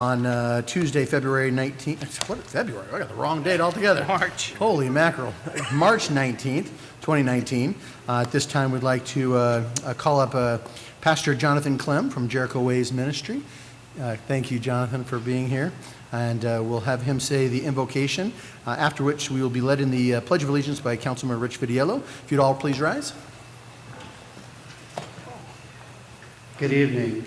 on Tuesday, February 19th. What, February? I got the wrong date altogether. March. Holy mackerel. March 19th, 2019. At this time, we'd like to call up Pastor Jonathan Clem from Jericho Ways Ministry. Thank you, Jonathan, for being here. And we'll have him say the invocation, after which we will be led in the Pledge of Allegiance by Councilman Rich Vidiello. If you'd all please rise. Good evening.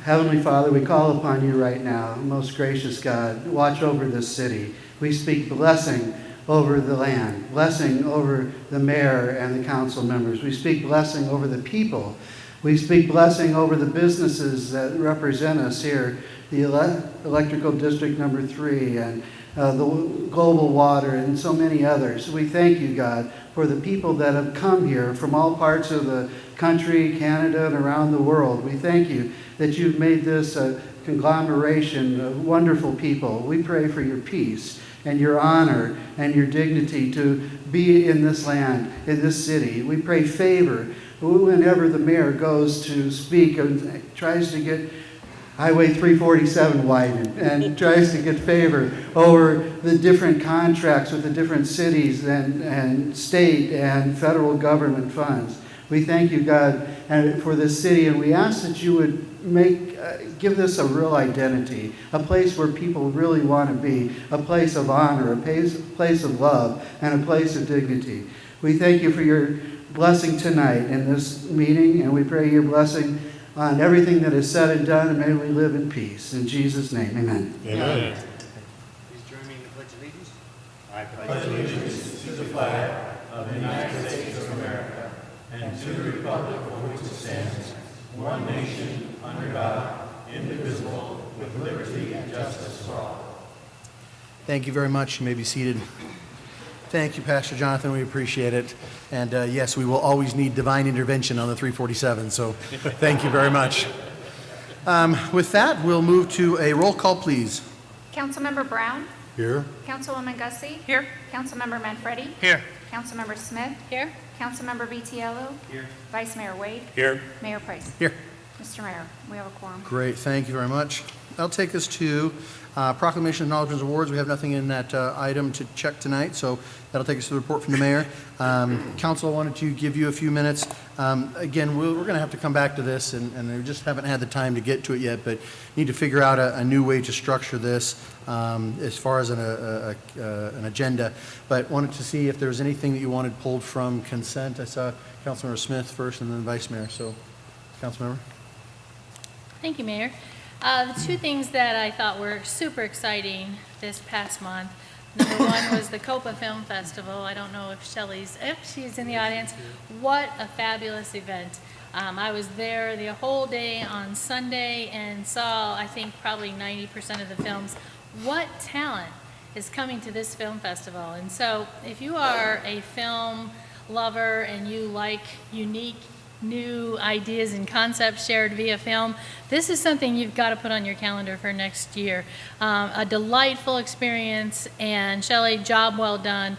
Heavenly Father, we call upon you right now, most gracious God, watch over this city. We speak blessing over the land, blessing over the mayor and the council members. We speak blessing over the people. We speak blessing over the businesses that represent us here, the Electrical District Number 3 and the Global Water and so many others. We thank you, God, for the people that have come here from all parts of the country, Canada, and around the world. We thank you that you've made this a conglomeration of wonderful people. We pray for your peace and your honor and your dignity to be in this land, in this city. We pray favor whenever the mayor goes to speak and tries to get Highway 347 widened and tries to get favor over the different contracts with the different cities and state and federal government funds. We thank you, God, for this city, and we ask that you would give this a real identity, a place where people really want to be, a place of honor, a place of love, and a place of dignity. We thank you for your blessing tonight in this meeting, and we pray your blessing on everything that is said and done, and may we live in peace. In Jesus' name, amen. Amen. Please join me in the Pledge of Allegiance. I pledge allegiance to the flag of the United States of America and to the republic for which it stands, one nation, under God, indivisible, with liberty and justice for all. Thank you very much. You may be seated. Thank you, Pastor Jonathan. We appreciate it. And yes, we will always need divine intervention on the 347, so thank you very much. With that, we'll move to a roll call, please. Councilmember Brown? Here. Councilwoman Gussie? Here. Councilmember Manfredi? Here. Councilmember Smith? Here. Councilmember Vitiello? Here. Vice Mayor Wade? Here. Mayor Price? Here. Mr. Mayor, we have a quorum. Great, thank you very much. That'll take us to proclamation, acknowledgements, awards. We have nothing in that item to check tonight, so that'll take us to the report from the mayor. Council, I wanted to give you a few minutes. Again, we're going to have to come back to this, and we just haven't had the time to get to it yet, but need to figure out a new way to structure this as far as an agenda. But wanted to see if there was anything that you wanted pulled from consent. I saw Councilmember Smith first and then Vice Mayor. So, Councilmember. Thank you, Mayor. The two things that I thought were super exciting this past month. Number one was the Copa Film Festival. I don't know if she's in the audience. What a fabulous event. I was there the whole day on Sunday and saw, I think, probably 90% of the films. What talent is coming to this film festival? And so if you are a film lover and you like unique new ideas and concepts shared via film, this is something you've got to put on your calendar for next year. A delightful experience, and Shelley, job well done.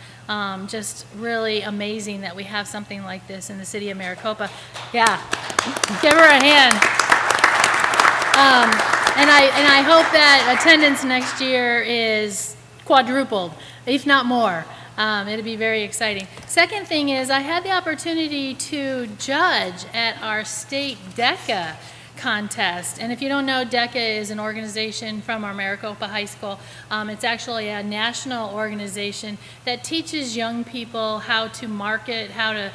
Just really amazing that we have something like this in the city of Maricopa. Yeah, give her a hand. And I hope that attendance next year is quadrupled, if not more. It'll be very exciting. Second thing is I had the opportunity to judge at our state DECA contest. And if you don't know, DECA is an organization from our Maricopa High School. It's actually a national organization that teaches young people how to market, how to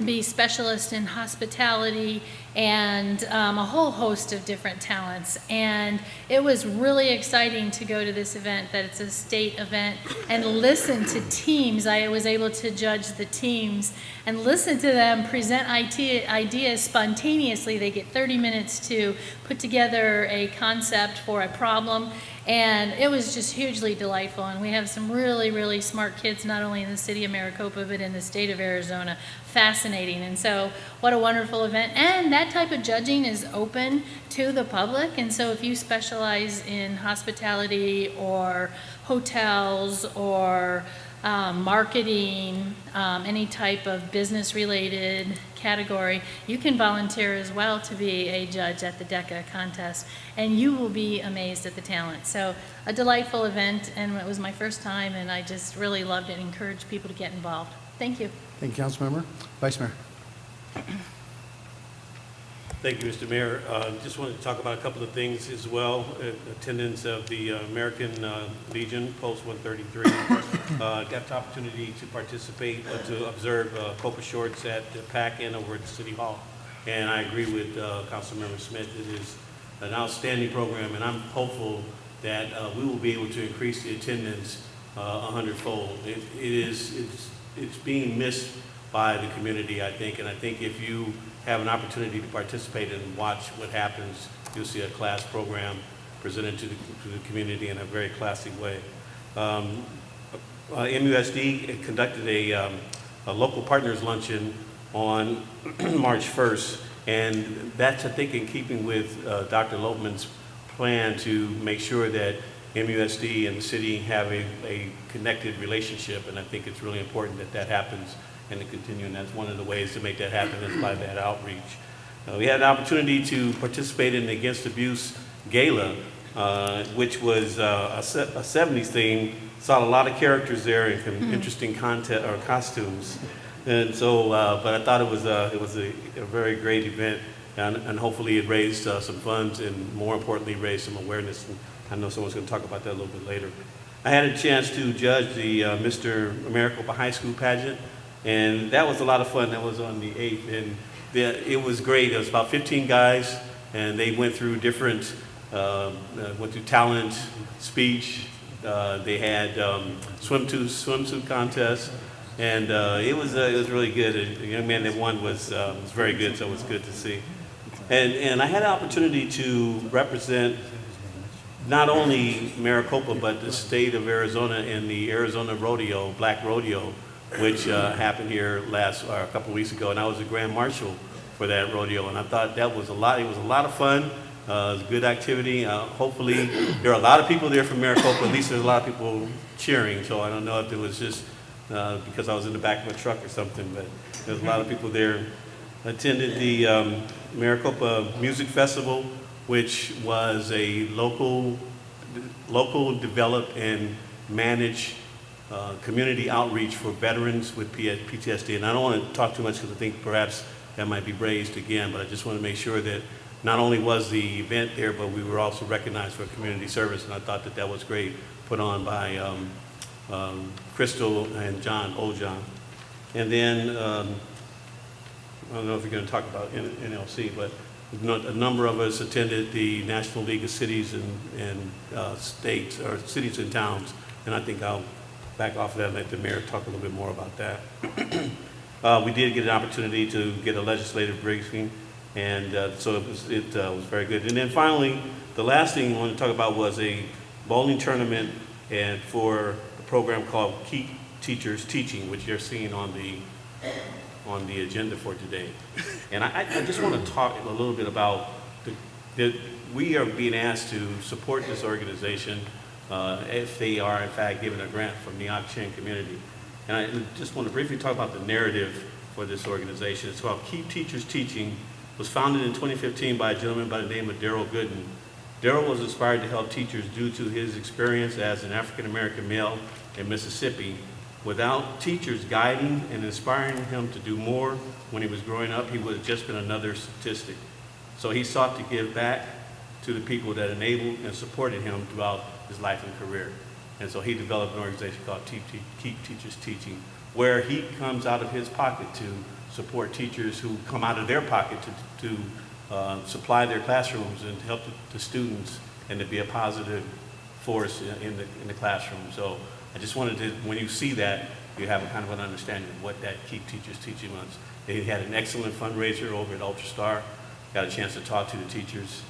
be specialists in hospitality and a whole host of different talents. And it was really exciting to go to this event, that it's a state event, and listen to teams. I was able to judge the teams and listen to them present ideas spontaneously. They get 30 minutes to put together a concept for a problem. And it was just hugely delightful. And we have some really, really smart kids, not only in the city of Maricopa, but in the state of Arizona. Fascinating. And so what a wonderful event. And that type of judging is open to the public. And so if you specialize in hospitality or hotels or marketing, any type of business-related category, you can volunteer as well to be a judge at the DECA contest, and you will be amazed at the talent. So a delightful event, and it was my first time, and I just really loved it and encouraged people to get involved. Thank you. Thank you, Councilmember. Vice Mayor. Thank you, Mr. Mayor. Just wanted to talk about a couple of things as well. Attendance of the American Legion, Post 133. Got the opportunity to participate, to observe Copa Shorts at the PAC-In over at the City Hall. And I agree with Councilmember Smith. It is an outstanding program, and I'm hopeful that we will be able to increase the attendance 100-fold. It's being missed by the community, I think, and I think if you have an opportunity to participate and watch what happens, you'll see a class program presented to the community in a very classy way. MUSD conducted a local partners luncheon on March 1st, and that's, I think, in keeping with Dr. Lopman's plan to make sure that MUSD and the city have a connected relationship, and I think it's really important that that happens and to continue, and that's one of the ways to make that happen is by that outreach. We had an opportunity to participate in the Against Abuse Gala, which was a 70s theme. Saw a lot of characters there and some interesting content or costumes, and so. But I thought it was a very great event, and hopefully it raised some funds and more importantly raised some awareness. And I know someone's going to talk about that a little bit later. I had a chance to judge the Mr. Maricopa High School pageant. And that was a lot of fun. That was on the 8th, and it was great. It was about 15 guys, and they went through different, went through talent, speech. They had swimsuit contest, and it was really good. The young man that won was very good, so it was good to see. And I had an opportunity to represent not only Maricopa, but the state of Arizona in the Arizona Rodeo, Black Rodeo, which happened here a couple of weeks ago, and I was the Grand Marshal for that rodeo, and I thought that was it was a lot of fun. It was a good activity. Hopefully, there are a lot of people there from Maricopa. At least there's a lot of people cheering, so I don't know if it was just because I was in the back of a truck or something, but there's a lot of people there. Attended the Maricopa Music Festival, which was a local developed and managed community outreach for veterans with PTSD. And I don't want to talk too much because I think perhaps that might be raised again, but I just want to make sure that not only was the event there, but we were also recognized for community service, and I thought that was great, put on by Crystal and Old John. And then, I don't know if you're going to talk about NLC, but a number of us attended the National League of Cities and States, or Cities and Towns, and I think I'll back off of that and let the mayor talk a little bit more about that. We did get an opportunity to get a legislative briefing, and so it was very good. And then finally, the last thing I wanted to talk about was a bowling tournament and for a program called Keep Teachers Teaching, which you're seeing on the agenda for today. And I just want to talk a little bit about we are being asked to support this organization if they are, in fact, given a grant from the Ak-Chin community. And I just want to briefly talk about the narrative for this organization. It's called Keep Teachers Teaching. It was founded in 2015 by a gentleman by the name of Daryl Gooden. Daryl was inspired to help teachers due to his experience as an African-American male in Mississippi. Without teachers guiding and inspiring him to do more when he was growing up, he would have just been another statistic. So he sought to give back to the people that enabled and supported him throughout his life and career. And so he developed an organization called Keep Teachers Teaching, where he comes out of his pocket to support teachers who come out of their pocket to supply their classrooms and help the students and to be a positive force in the classroom. So I just wanted to, when you see that, you have a kind of an understanding of what that Keep Teachers Teaching was. They had an excellent fundraiser over at UltraStar. Got a chance to talk to the teachers.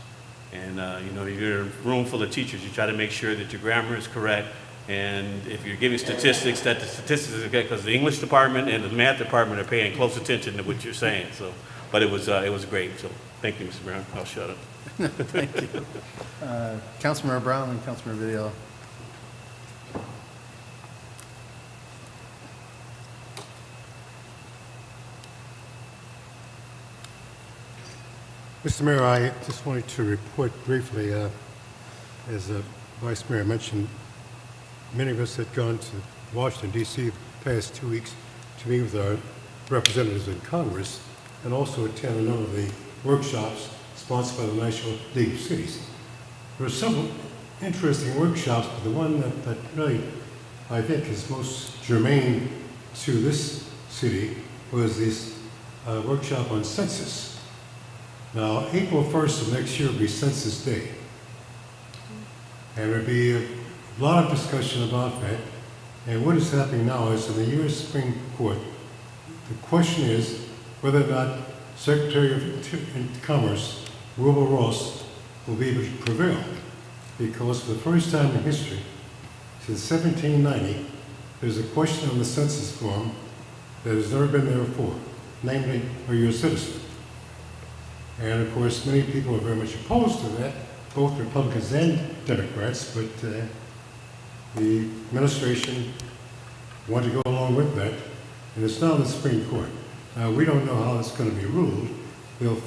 And you're in a room full of teachers. You try to make sure that your grammar is correct. And if you're giving statistics, that the statistics are good, because the English department and the math department are paying close attention to what you're saying. So, but it was great. So thank you, Mr. Brown. I'll shut up. Thank you. Councilmember Brown and Councilmember Video. Mr. Mayor, I just wanted to report briefly, as the Vice Mayor mentioned, many of us had gone to Washington, D.C. the past 2 weeks to meet with our representatives in Congress and also attend a number of the workshops sponsored by the National League of Cities. There were several interesting workshops, but the one that really, I think, is most germane to this city was this workshop on census. Now, April 1st of next year will be Census Day. And there'll be a lot of discussion about that. And what is happening now is in the U.S. Supreme Court, the question is whether or not Secretary of Commerce Wilbur Ross will be able to prevail. Because for the first time in history, since 1790, there's a question on the census form that has never been there before, namely, are you a citizen? And of course, many people are very much opposed to that, both Republicans and Democrats, but the administration wanted to go along with that, and it's now in the Supreme Court. Now, we don't know how it's going to be ruled. They'll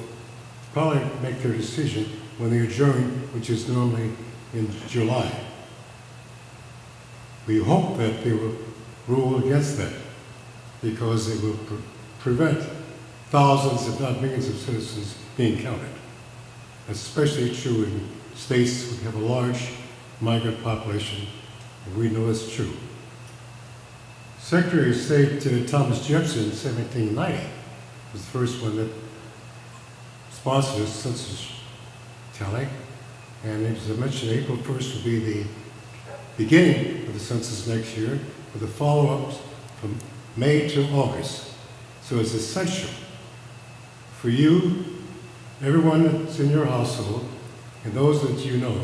probably make their decision when they adjourn, which is normally in July. We hope that they will rule against that, because it will prevent thousands, if not millions, of citizens being counted. Especially true in states that have a large migrant population, and we know it's true. Secretary of State Thomas Jefferson in 1790 was the first one that sponsored a census tally, and as I mentioned, April 1st will be the beginning of the census next year, with the follow-ups from May to August. So it's essential for you, everyone that's in your household, and those that you know,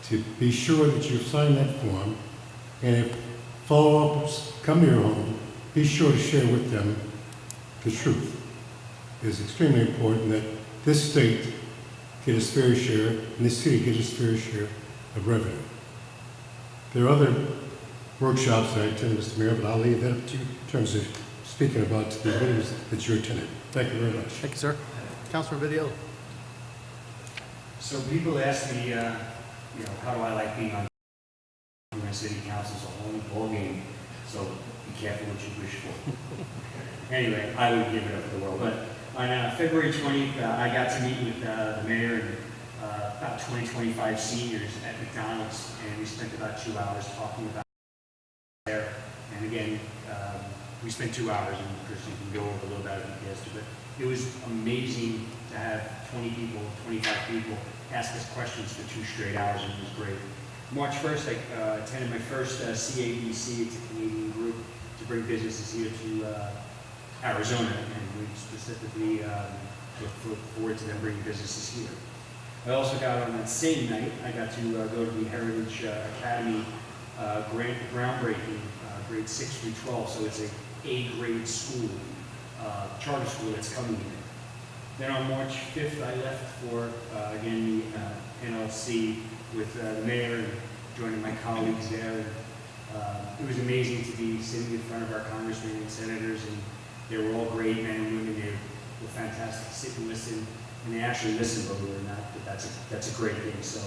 to be sure that you've signed that form, and if follow-ups come to your home, be sure to share with them the truth. It's extremely important that this state get its fair share, and this city get its fair share of revenue. There are other workshops that I attended, Mr. Mayor, but I'll leave that up to you in terms of speaking about the meetings that you attended. Thank you very much. Thank you, sir. Councilor Video. So people ask me, how do I like being on my city council? It's a whole ballgame, so be careful what you wish for. Anyway, I would give it up for the world. But on February 20th, I got to meet with the mayor and about 25 seniors at McDonald's, and we spent about 2 hours talking about there. And again, we spent 2 hours, and Christian can go over a little bit if he has to, but it was amazing to have 20 people, 25 people ask us questions for 2 straight hours, and it was great. March 1st, I attended my first CABC, it's a Canadian group, to bring businesses here to Arizona, and we specifically look forward to them bringing businesses here. I also got on that same night, I got to go to the Heritage Academy groundbreaking, grade 6 through 12, so it's a A-grade school, charter school that's coming here. Then on March 5th, I left for, again, the NLC with the mayor and joining my colleagues there. It was amazing to be sitting in front of our congressmen and senators, and they were all great men and women. They were fantastic to sit and listen, and they actually listened, believe it or not, but that's a great thing. So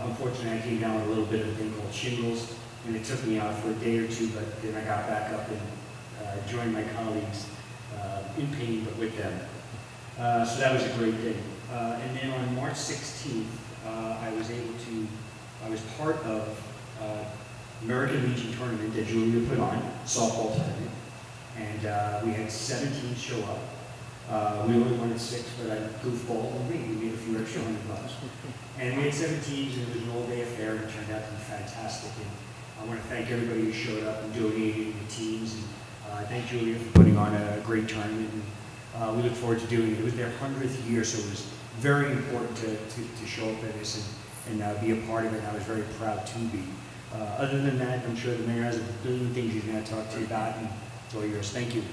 unfortunately, I came down with a little bit of a thing called shingles, and it took me out for a day or two, but then I got back up and joined my colleagues in pain, but with them. So that was a great thing. And then on March 16th, I was part of American Legion tournament that Julia put on, softball tournament, and we had 17 show up. We only wanted 6, but I goofballed and we made a few extra $100. And we had 17, and it was an all-day affair, and it turned out to be fantastic. And I want to thank everybody who showed up and donated in the teams, and thank Julia for putting on a great tournament. And we look forward to doing it. It was their 100th year, so it was very important to show up at this and be a part of it, and I was very proud to be. Other than that, I'm sure the mayor has a billion things he's going to talk to you about, and it's all yours. Thank you.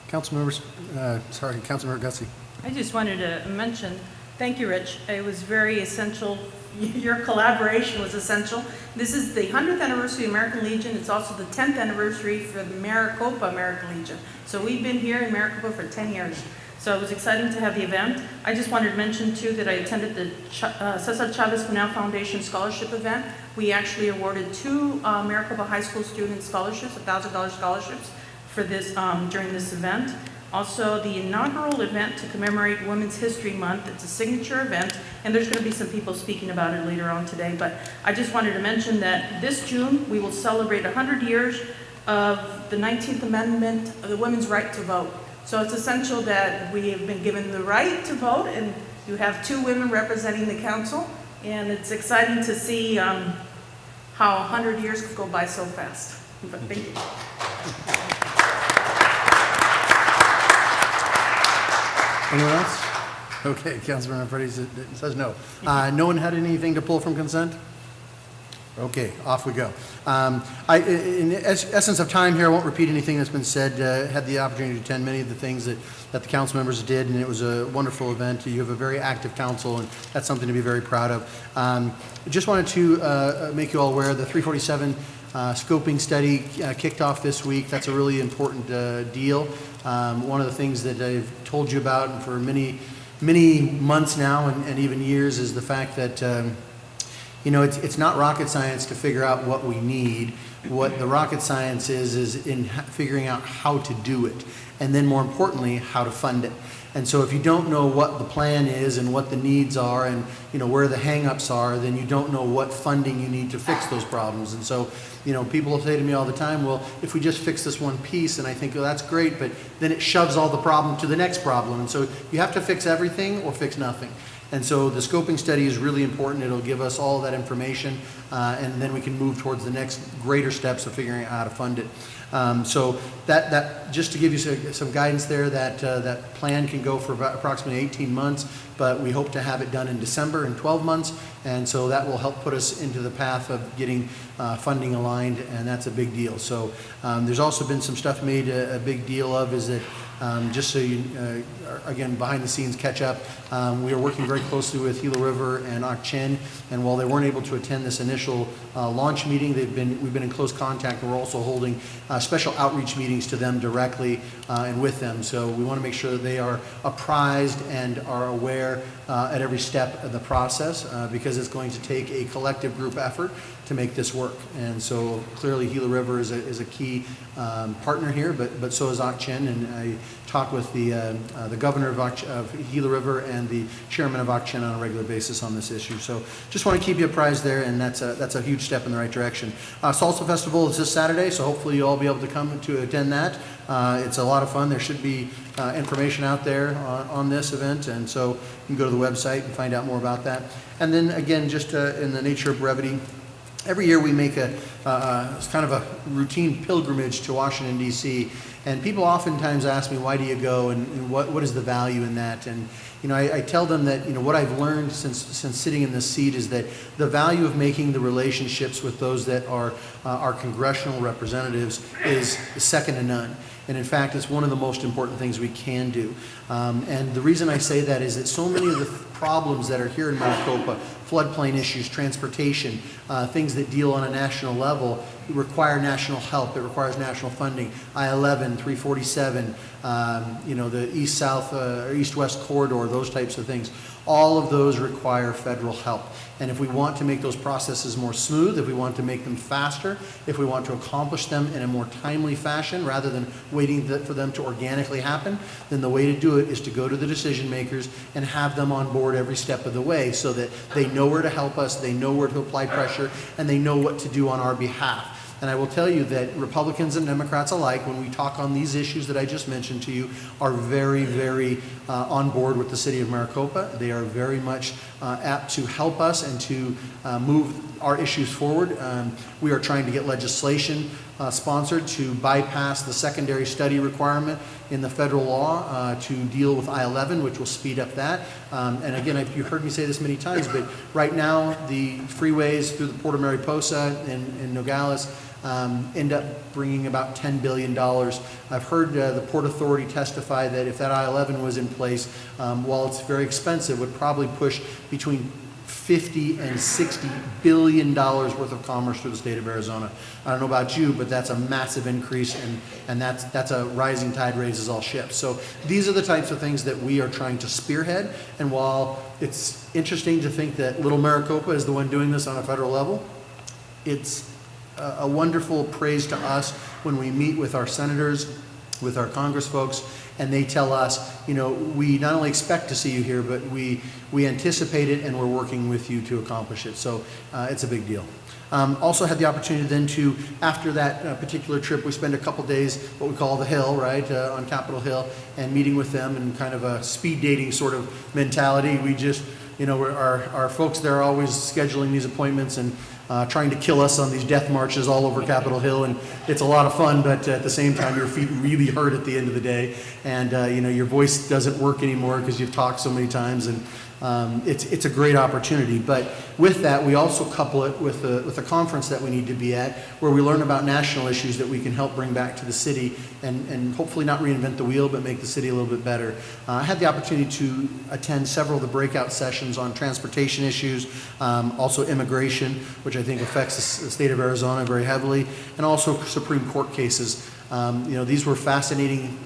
Councilmember Gussie. I just wanted to mention, thank you, Rich. It was very essential. Your collaboration was essential. This is the 100th anniversary of American Legion. It's also the 10th anniversary for the Maricopa American Legion. So we've been here in Maricopa for 10 years. So it was exciting to have the event. I just wanted to mention too that I attended the Cesar Chavez Canal Foundation Scholarship event. We actually awarded 2 Maricopa High School student scholarships, $1,000 scholarships for this during this event. Also, the inaugural event to commemorate Women's History Month. It's a signature event, and there's going to be some people speaking about it later on today. But I just wanted to mention that this June we will celebrate 100 years of the 19th Amendment of the women's right to vote. So it's essential that we have been given the right to vote, and you have 2 women representing the council, and it's exciting to see how 100 years could go by so fast. But thank you. Anyone else? Okay, Councilman Freddie says no. No one had anything to pull from consent? Okay, off we go. In essence of time here, I won't repeat anything that's been said. Had the opportunity to attend many of the things that the council members did, and it was a wonderful event. You have a very active council, and that's something to be very proud of. Just wanted to make you all aware the 347 scoping study kicked off this week. That's a really important deal. One of the things that I've told you about for many months now and even years is the fact that it's not rocket science to figure out what we need. What the rocket science is in figuring out how to do it, and then more importantly, how to fund it. And so if you don't know what the plan is and what the needs are and where the hang-ups are, then you don't know what funding you need to fix those problems. And so people will say to me all the time, well, if we just fix this one piece, and I think, well, that's great, but then it shoves all the problem to the next problem. And so you have to fix everything or fix nothing. And so the scoping study is really important. It'll give us all that information, and then we can move towards the next greater steps of figuring out how to fund it. So that just to give you some guidance there, that plan can go for about approximately 18 months, but we hope to have it done in December in 12 months, and so that will help put us into the path of getting funding aligned, and that's a big deal. So there's also been some stuff made a big deal of is that just so you, again, behind the scenes catch up, we are working very closely with Gila River and Ak-Chin, and while they weren't able to attend this initial launch meeting, we've been in close contact, and we're also holding special outreach meetings to them directly and with them. So we want to make sure that they are apprised and are aware at every step of the process because it's going to take a collective group effort to make this work. And so clearly Gila River is a key partner here, but so is Ak-Chin, and I talk with the governor of Gila River and the chairman of Ak-Chin on a regular basis on this issue. So just want to keep you apprised there, and that's a huge step in the right direction. Salsa Festival is this Saturday, so hopefully you'll all be able to come to attend that. It's a lot of fun. There should be information out there on this event, and so you can go to the website and find out more about that. And then again, just in the nature of brevity, every year we make it's kind of a routine pilgrimage to Washington, D.C., and people oftentimes ask me, why do you go, and what is the value in that? And I tell them that what I've learned since sitting in this seat is that the value of making the relationships with those that are our congressional representatives is second to none. And in fact, it's one of the most important things we can do. And the reason I say that is that so many of the problems that are here in Maricopa, floodplain issues, transportation, things that deal on a national level, require national help. It requires national funding. I-11, 347, the east-south or east-west corridor, those types of things. All of those require federal help. And if we want to make those processes more smooth, if we want to make them faster, if we want to accomplish them in a more timely fashion rather than waiting for them to organically happen, then the way to do it is to go to the decision makers and have them on board every step of the way so that they know where to help us, they know where to apply pressure, and they know what to do on our behalf. And I will tell you that Republicans and Democrats alike, when we talk on these issues that I just mentioned to you, are very, very on board with the city of Maricopa. They are very much apt to help us and to move our issues forward. We are trying to get legislation sponsored to bypass the secondary study requirement in the federal law to deal with I-11, which will speed up that. And again, you've heard me say this many times, but right now the freeways through the Port of Mariposa and Nogales end up bringing about $10 billion. I've heard the Port Authority testify that if that I-11 was in place, while it's very expensive, would probably push between $50 and $60 billion worth of commerce through the state of Arizona. I don't know about you, but that's a massive increase, and that's a rising tide raises all ships. So these are the types of things that we are trying to spearhead. And while it's interesting to think that little Maricopa is the one doing this on a federal level, it's a wonderful praise to us when we meet with our senators, with our Congress folks, and they tell us, you know, we not only expect to see you here, but we anticipate it, and we're working with you to accomplish it. So it's a big deal. Also had the opportunity then to, after that particular trip, we spent a couple days, what we call the Hill, right, on Capitol Hill, and meeting with them in kind of a speed dating sort of mentality. We just, you know, our folks there are always scheduling these appointments and trying to kill us on these death marches all over Capitol Hill, and it's a lot of fun, but at the same time, your feet really hurt at the end of the day, and you know, your voice doesn't work anymore because you've talked so many times, and it's a great opportunity. But with that, we also couple it with a conference that we need to be at, where we learn about national issues that we can help bring back to the city, and hopefully not reinvent the wheel, but make the city a little bit better. I had the opportunity to attend several of the breakout sessions on transportation issues, also immigration, which I think affects the state of Arizona very heavily, and also Supreme Court cases. You know, these were fascinating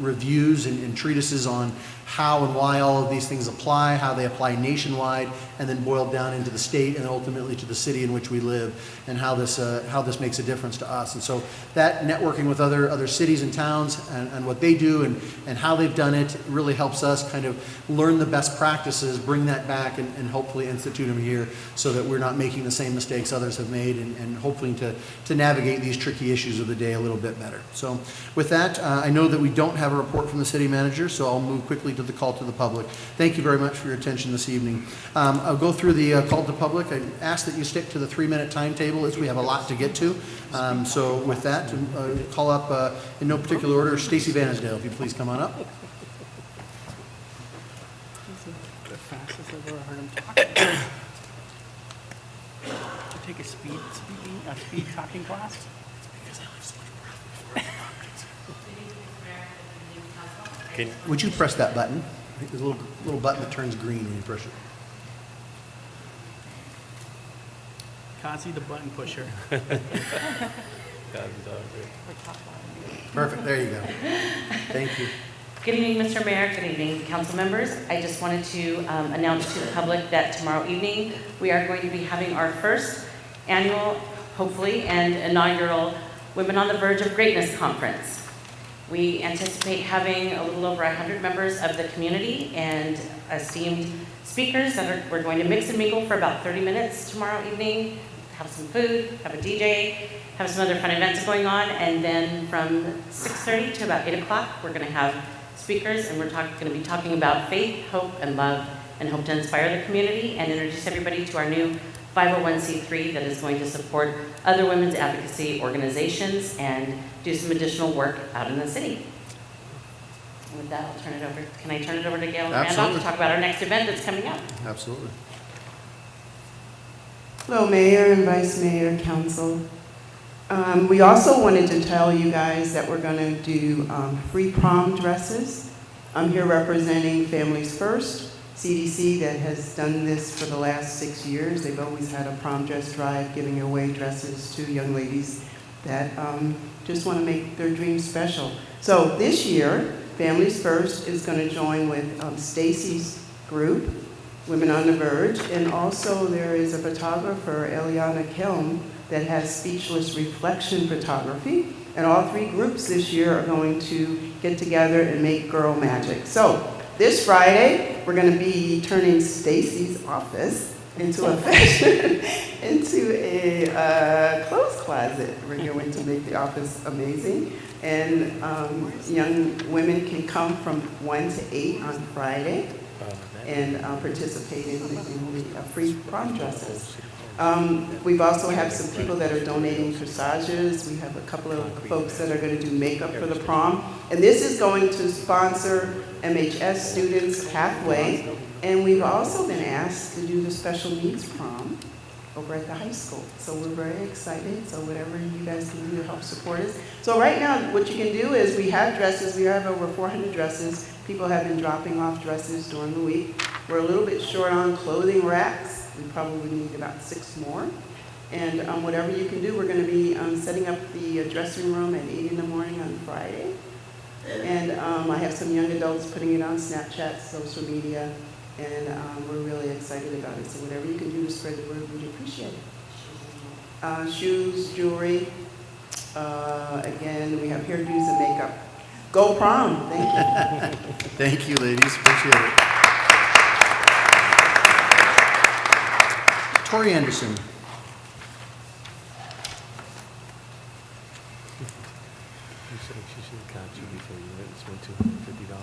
reviews and treatises on how and why all of these things apply, how they apply nationwide, and then boiled down into the state and ultimately to the city in which we live, and how this makes a difference to us. And so that networking with other cities and towns and what they do and how they've done it really helps us kind of learn the best practices, bring that back, and hopefully institute them here so that we're not making the same mistakes others have made, and hopefully to navigate these tricky issues of the day a little bit better. So with that, I know that we don't have a report from the city manager, so I'll move quickly to the call to the public. Thank you very much for your attention this evening. I'll go through the call to the public. I ask that you stick to the 3-minute timetable as we have a lot to get to. So with that, call up in no particular order, Stacy Vanisdale, if you please come on up. Take a speed talking class? Would you press that button? I think there's a little button that turns green when you press it. Kazi, the button pusher. Perfect, there you go. Thank you. Good evening, Mr. Mayor. Good evening, council members. I just wanted to announce to the public that tomorrow evening we are going to be having our first annual, hopefully, and inaugural Women on the Verge of Greatness Conference. We anticipate having a little over 100 members of the community and esteemed speakers we're going to mix and mingle for about 30 minutes tomorrow evening, have some food, have a DJ, have some other fun events going on, and then from 6:30 to about 8 o'clock, we're going to have speakers, and we're going to be talking about faith, hope, and love, and hope to inspire the community and introduce everybody to our new 501c3 that is going to support other women's advocacy organizations and do some additional work out in the city. And with that, I'll turn it over. Can I turn it over to Gail and Randolph to talk about our next event that's coming up? Absolutely. Hello, Mayor and Vice Mayor, Council. We also wanted to tell you guys that we're going to do free prom dresses. I'm here representing Families First, CDC, that has done this for the last 6 years. They've always had a prom dress drive, giving away dresses to young ladies that just want to make their dreams special. So this year, Families First is going to join with Stacy's group, Women on the Verge, and also there is a photographer, Eliana Kelm, that has speechless reflection photography. And all 3 groups this year are going to get together and make girl magic. So this Friday, we're going to be turning Stacy's office into a fashion, into a clothes closet. We're going to make the office amazing. And young women can come from 1 to 8 on Friday and participate in the free prom dresses. We've also have some people that are donating corsages. We have a couple of folks that are going to do makeup for the prom. And this is going to sponsor MHS students halfway. And we've also been asked to do the special needs prom over at the high school. So we're very excited. So whatever you guys can do to help support us. So right now, what you can do is we have dresses. We have over 400 dresses. People have been dropping off dresses during the week. We're a little bit short on clothing racks. We probably need about 6 more. And whatever you can do, we're going to be setting up the dressing room at 8 in the morning on Friday. And I have some young adults putting it on Snapchat, social media, and we're really excited about it. So whatever you can do to spread the word, we'd appreciate it. Shoes, jewelry. Again, we have hairdos and makeup. Go prom. Thank you. Thank you, ladies. Appreciate it. Tori Anderson.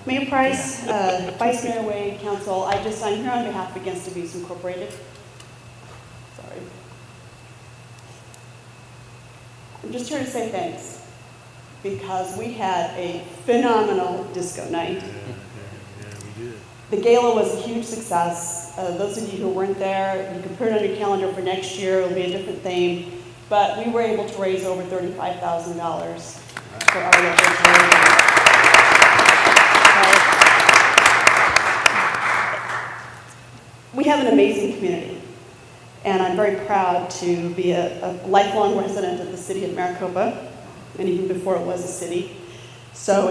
Mayor Price, Vice Mayor Wade, Council, I'm here on behalf of Against Abuse Incorporated. Sorry. I'm just here to say thanks, because we had a phenomenal disco night. The gala was a huge success. Those of you who weren't there, you can put it on your calendar for next year. It'll be a different theme. But we were able to raise over $35,000 for our local charity. We have an amazing community, and I'm very proud to be a lifelong resident of the city of Maricopa, and even before it was a city. So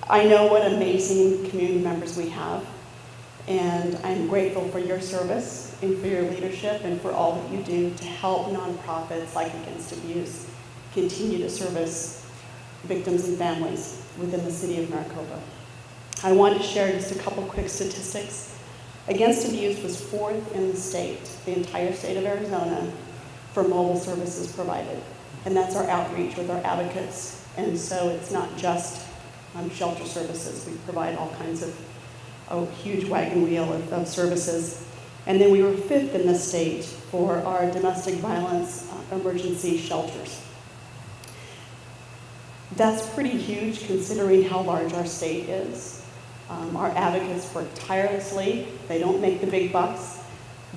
I know what amazing community members we have, and I'm grateful for your service and for your leadership and for all that you do to help nonprofits like Against Abuse continue to service victims and families within the city of Maricopa. I want to share just a couple quick statistics. Against Abuse was 4th in the state, the entire state of Arizona, for mobile services provided. And that's our outreach with our advocates. And so it's not just shelter services. We provide all kinds of a huge wagon wheel of services. And then we were 5th in the state for our domestic violence emergency shelters. That's pretty huge considering how large our state is. Our advocates work tirelessly. They don't make the big bucks,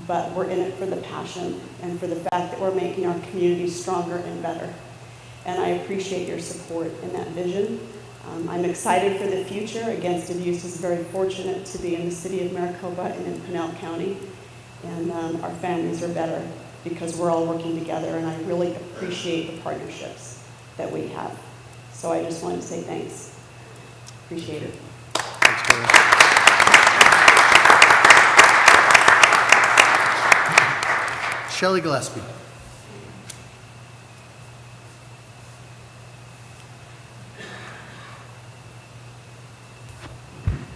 but we're in it for the passion and for the fact that we're making our community stronger and better. And I appreciate your support in that vision. I'm excited for the future. Against Abuse is very fortunate to be in the city of Maricopa and in Pinal County. And our families are better because we're all working together, and I really appreciate the partnerships that we have. So I just wanted to say thanks. Appreciate it. Shelley Gillespie.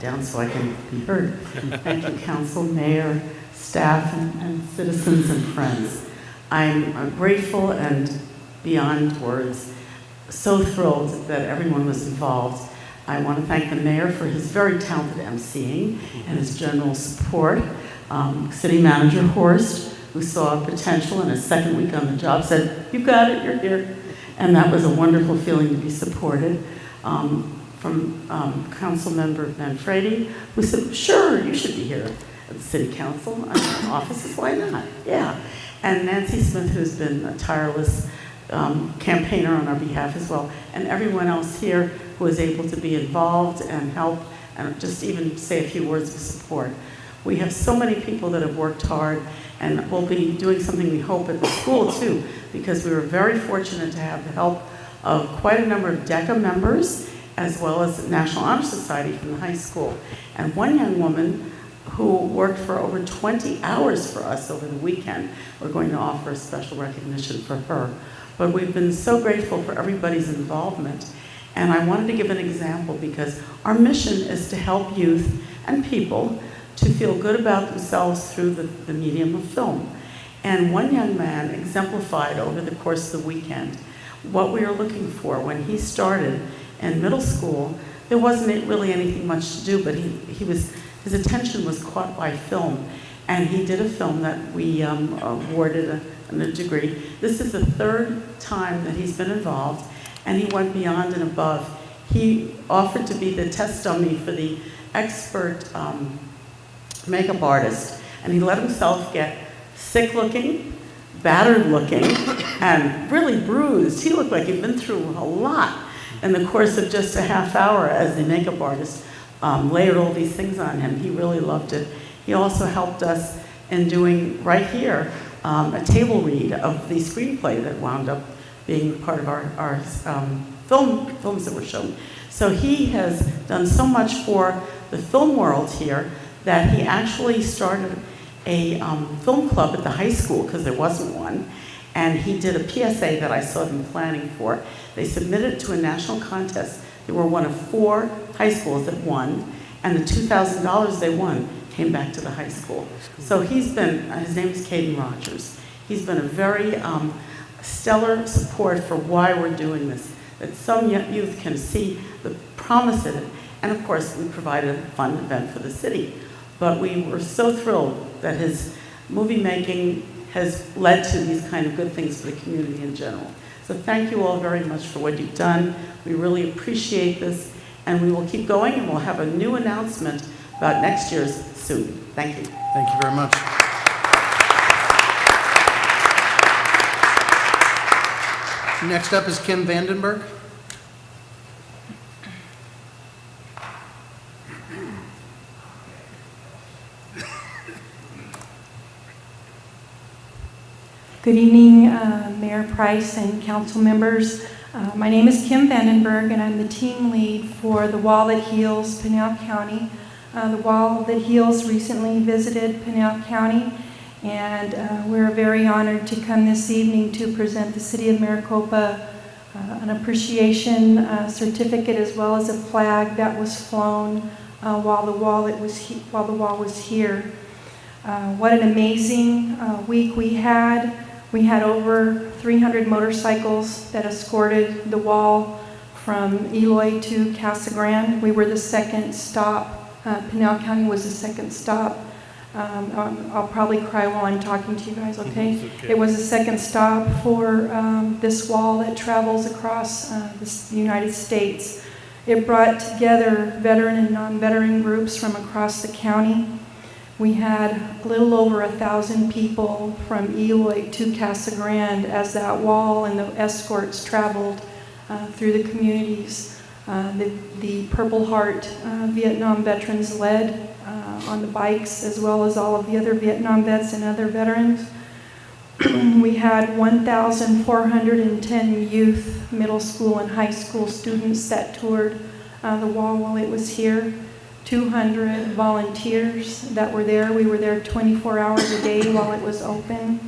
Down so I can be heard. Thank you, council, mayor, staff, and citizens and friends. I'm grateful and beyond words, so thrilled that everyone was involved. I want to thank the mayor for his very talented emceeing and his general support. City Manager Horst, who saw potential in his second week on the job, said, "You got it, you're here." And that was a wonderful feeling to be supported. From Council Member Manfredi, who said, "Sure, you should be here at the City Council offices, why not?" Yeah. And Nancy Smith, who's been a tireless campaigner on our behalf as well, and everyone else here who was able to be involved and help and just even say a few words of support. We have so many people that have worked hard, and we'll be doing something we hope at the school too, because we were very fortunate to have the help of quite a number of DECA members, as well as the National Honor Society from the high school. And one young woman who worked for over 20 hours for us over the weekend, we're going to offer a special recognition for her. But we've been so grateful for everybody's involvement. And I wanted to give an example because our mission is to help youth and people to feel good about themselves through the medium of film. And one young man exemplified over the course of the weekend what we were looking for. When he started in middle school, there wasn't really anything much to do, but his attention was caught by film. And he did a film that we awarded a degree. This is the 3rd time that he's been involved, and he went beyond and above. He offered to be the test dummy for the expert makeup artist, and he let himself get sick looking, battered looking, and really bruised. He looked like he'd been through a lot in the course of just a half hour as the makeup artist layered all these things on him. He really loved it. He also helped us in doing right here a table read of the screenplay that wound up being part of our films that were shown. So he has done so much for the film world here that he actually started a film club at the high school, because there wasn't one, and he did a PSA that I saw them planning for. They submitted it to a national contest. They were one of 4 high schools that won, and the $2,000 they won came back to the high school. So he's been, his name is Caden Rogers. He's been a very stellar support for why we're doing this, that some youth can see the promise in it. And of course, we provided a fun event for the city. But we were so thrilled that his movie making has led to these kind of good things for the community in general. So thank you all very much for what you've done. We really appreciate this, and we will keep going, and we'll have a new announcement about next year's soon. Thank you. Thank you very much. Next up is Kim Vandenberg. Good evening, Mayor Price and council members. My name is Kim Vandenberg, and I'm the team lead for the Wall That Heals Pinal County. The Wall That Heals recently visited Pinal County, and we're very honored to come this evening to present the City of Maricopa an appreciation certificate, as well as a flag that was flown while the wall was here. What an amazing week we had. We had over 300 motorcycles that escorted the wall from Eloy to Casa Grande. We were the second stop. Pinal County was the second stop. I'll probably cry while I'm talking to you guys, okay? It was the second stop for this wall that travels across the United States. It brought together veteran and non-veteran groups from across the county. We had a little over 1,000 people from Eloy to Casa Grande as that wall and the escorts traveled through the communities. The Purple Heart Vietnam veterans led on the bikes, as well as all of the other Vietnam vets and other veterans. We had 1,410 youth, middle school and high school students that toured the wall while it was here. 200 volunteers that were there. We were there 24 hours a day while it was open.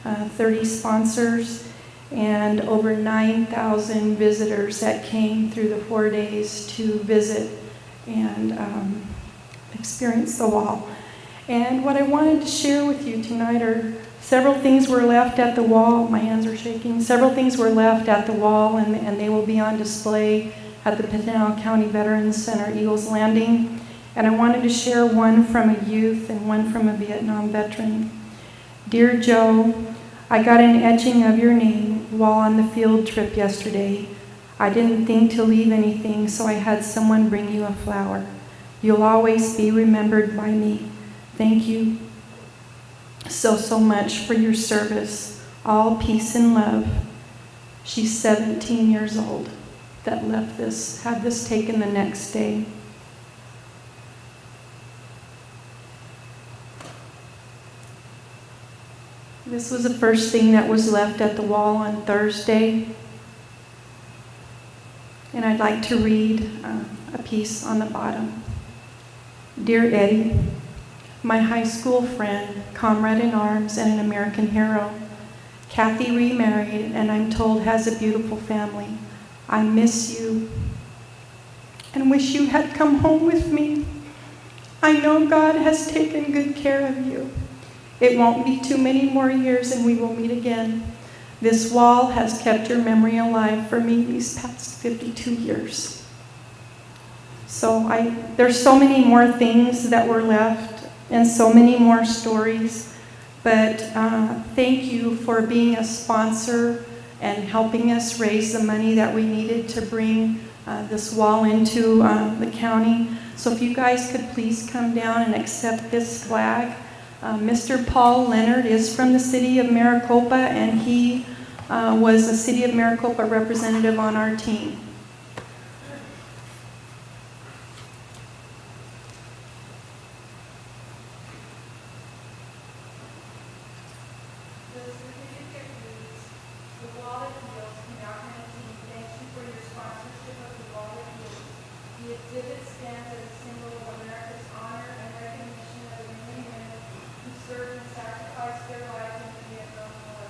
30 sponsors, and over 9,000 visitors that came through the 4 days to visit and experience the wall. And what I wanted to share with you tonight are several things were left at the wall. My hands are shaking. Several things were left at the wall, and they will be on display at the Pinal County Veterans Center, Eagles Landing. And I wanted to share one from a youth and one from a Vietnam veteran. Dear Joe, I got an etching of your name while on the field trip yesterday. I didn't think to leave anything, so I had someone bring you a flower. You'll always be remembered by me. Thank you so much for your service. All peace and love. She's 17 years old that left this, had this taken the next day. This was the first thing that was left at the wall on Thursday. And I'd like to read a piece on the bottom. Dear Eddie, my high school friend, comrade in arms, and an American hero. Kathy remarried, and I'm told has a beautiful family. I miss you and wish you had come home with me. I know God has taken good care of you. It won't be too many more years and we will meet again. This wall has kept your memory alive for me these past 52 years. So there's so many more things that were left and so many more stories, but thank you for being a sponsor and helping us raise the money that we needed to bring this wall into the county. So if you guys could please come down and accept this flag. Mr. Paul Leonard is from the City of Maricopa, and he was a City of Maricopa representative on our team. certificate reads, "The Wallet Heels Canal County Team thanks you for your sponsorship of the Wallet Heels. The exhibit stands as a symbol of America's honor and recognition of the men and women who served and sacrificed their lives in the Vietnam War.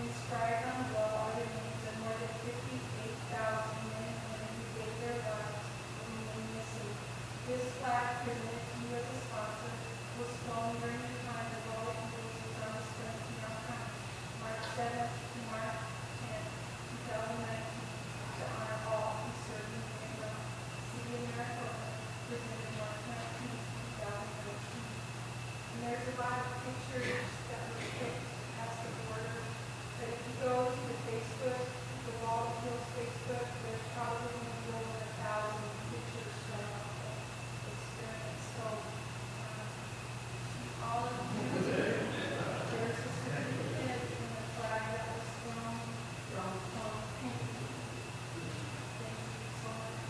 Inscribed on the wall are the names of more than 58,000 men and women who gave their lives in the city. This plaque presented to you as a sponsor was flown during the time the Wallet Heels was on display in Pinal County, March 7th to March 10th, 2019, to honor all who served in the Vietnam. City of Maricopa, presented March 19th, 2013. And there's a lot of pictures that were picked past the border. But if you go to the Facebook, the Wallet Heels Facebook, there's probably going to be over 1,000 pictures from the experience. So, all of you, there's a certificate in the flag that was thrown from Pink. Thank you so much.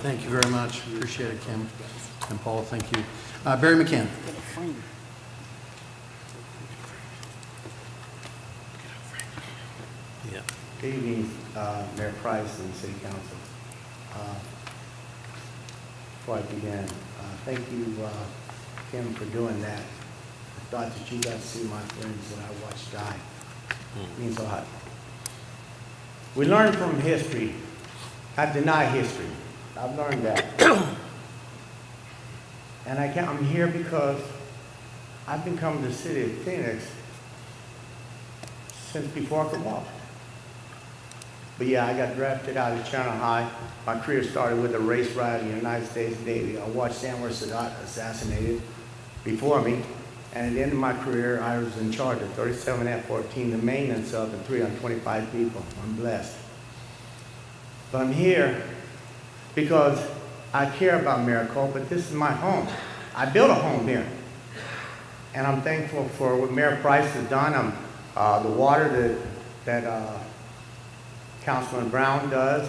Thank you very much. Appreciate it, Kim. And Paul, thank you. Barry McCann. Good evening, Mayor Price and City Council. Before I begin, thank you, Kim, for doing that. I thought that you got to see my friends that I watched die. It means a lot. We learn from history. I deny history. I've learned that. And I'm here because I've been coming to the city of Phoenix since before I could walk. But yeah, I got drafted out of Channel High. My career started with a race ride in the United States Navy. I watched Anwar Sadat assassinated before me. And at the end of my career, I was in charge of 37 F-14, the maintenance of, and 325 people. I'm blessed. But I'm here because I care about Maricopa. This is my home. I built a home here. And I'm thankful for what Mayor Price has done. The water that Councilman Brown does,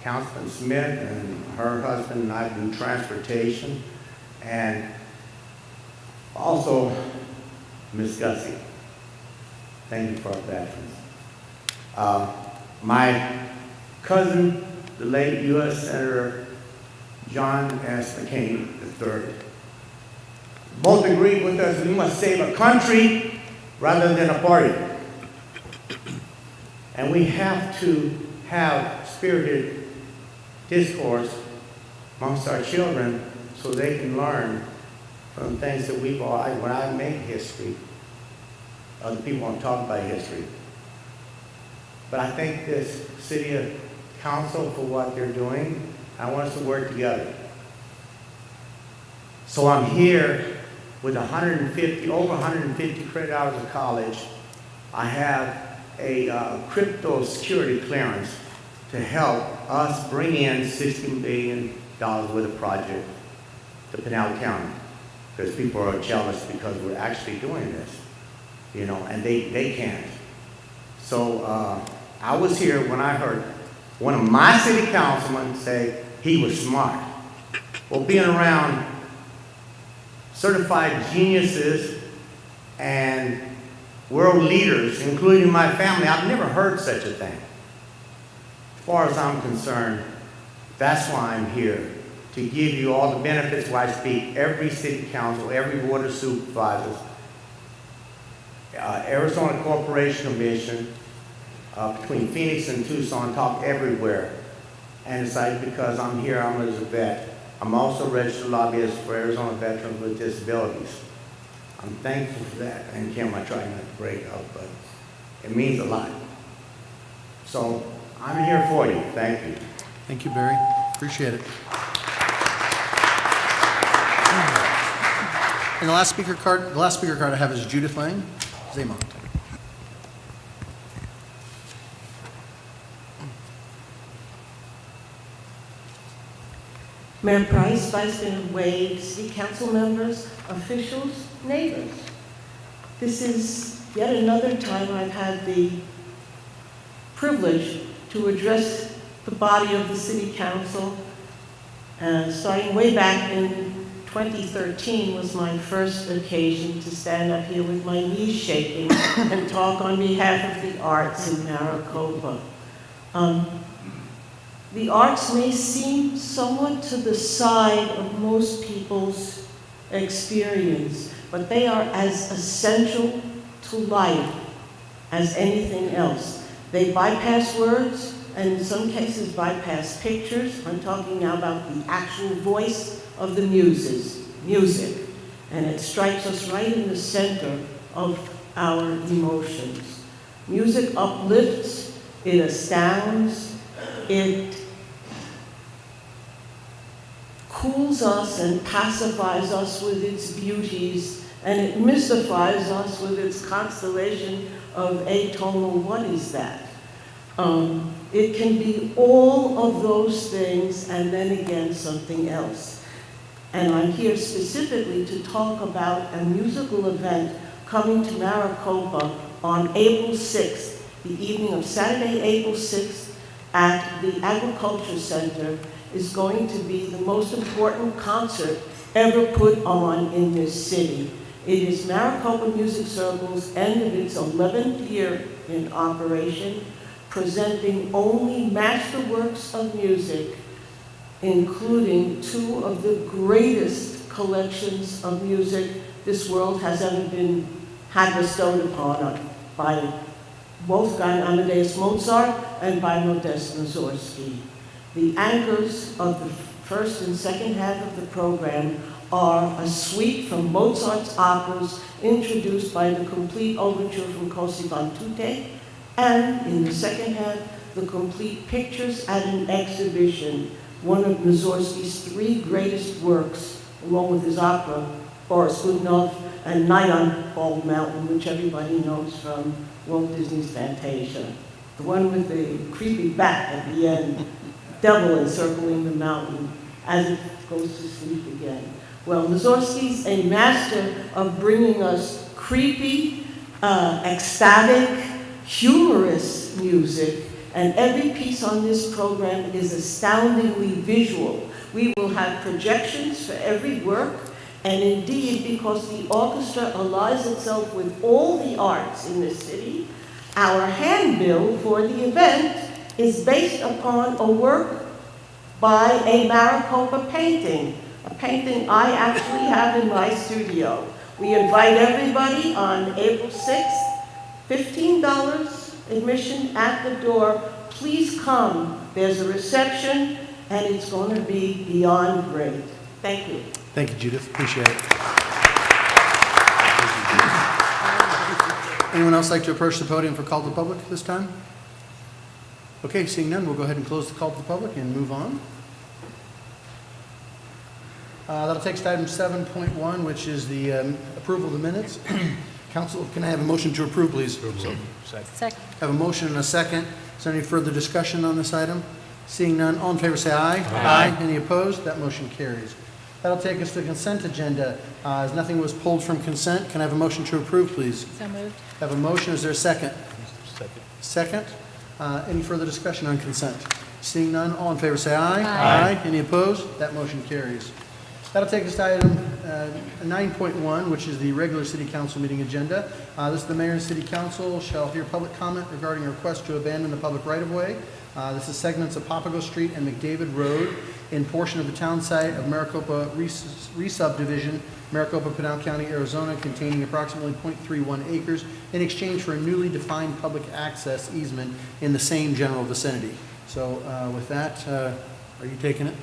Councilman Smith and her husband and I do transportation. And also, Ms. Gussie, thank you for our veterans. My cousin, the late U.S. Senator John S. McCain III, both agreed with us we must save a country rather than a party. And we have to have spirited discourse amongst our children so they can learn from things that we've all, when I make history, other people want to talk about history. But I thank this city council for what they're doing. I want us to work together. So I'm here with over 150 credit hours of college. I have a crypto security clearance to help us bring in $60 billion worth of project to Pinal County. Because people are jealous because we're actually doing this, you know, and they can't. So I was here when I heard one of my city councilmen say he was smart. Well, being around certified geniuses and world leaders, including my family, I've never heard such a thing. As far as I'm concerned, that's why I'm here, to give you all the benefits where I speak, every city council, every board of supervisors. Arizona Corporation Commission between Phoenix and Tucson talk everywhere. And it's like, because I'm here, I'm as a vet. I'm also a registered lobbyist for Arizona Veterans with Disabilities. I'm thankful for that. And Kim, I try not to break up, but it means a lot. So I'm here for you. Thank you. Thank you, Barry. Appreciate it. And the last speaker card I have is Judith Lang, Zaymont. Mayor Price, Vice Mayor Wade, City Council members, officials, neighbors. This is yet another time I've had the privilege to address the body of the City Council. Starting way back in 2013 was my first occasion to stand up here with my knees shaking and talk on behalf of the arts in Maricopa. The arts may seem somewhat to the side of most people's experience, but they are as essential to life as anything else. They bypass words, and in some cases bypass pictures. I'm talking now about the actual voice of the music, and it strikes us right in the center of our emotions. Music uplifts, it astounds, it cools us and pacifies us with its beauties, and it mystifies us with its constellation of atonal, what is that? It can be all of those things and then again something else. And I'm here specifically to talk about a musical event coming to Maricopa on April 6th, the evening of Saturday, April 6th, at the Agriculture Center. Is going to be the most important concert ever put on in this city. It is Maricopa Music Circle's end of its 11th year in operation, presenting only masterworks of music, including two of the greatest collections of music this world has ever had bestowed upon it, by Wolfgang Amadeus Mozart and by Modest Mussorgsky. The anchors of the first and second half of the program are a suite from Mozart's operas introduced by the complete overture from Così fan tutte, and in the second half, the complete pictures at an exhibition, one of Mussorgsky's three greatest works, along with his opera, Boris Godunov, and Night on Bald Mountain, which everybody knows from Walt Disney's Fantasia. The one with the creepy bat at the end, devil encircling the mountain as it goes to sleep again. Well, Mussorgsky's a master of bringing us creepy, ecstatic, humorous music, and every piece on this program is astoundingly visual. We will have projections for every work, and indeed, because the orchestra allies itself with all the arts in this city, our handbill for the event is based upon a work by a Maricopa painting, a painting I actually have in my studio. We invite everybody on April 6th, $15 admission at the door. Please come. There's a reception, and it's going to be beyond great. Thank you. Thank you, Judith. Appreciate it. Anyone else like to approach the podium for call to the public this time? Okay, seeing none, we'll go ahead and close the call to the public and move on. That'll take us to item 7.1, which is the approval of the minutes. Council, can I have a motion to approve, please? Second. Have a motion and a second. Is there any further discussion on this item? Seeing none, all in favor say aye. Aye. Any opposed? That motion carries. That'll take us to the consent agenda. As nothing was pulled from consent, can I have a motion to approve, please? So moved. Have a motion. Is there a second? Second. Any further discussion on consent? Seeing none, all in favor say aye. Aye. Any opposed? That motion carries. That'll take us to item 9.1, which is the regular city council meeting agenda. This is the mayor and city council shall hear public comment regarding a request to abandon the public right-of-way. This is segments of Papago Street and McDavid Road in portion of the town site of Maricopa re-subdivision, Maricopa, Pinal County, Arizona, containing approximately .31 acres in exchange for a newly defined public access easement in the same general vicinity. So with that, are you taking it?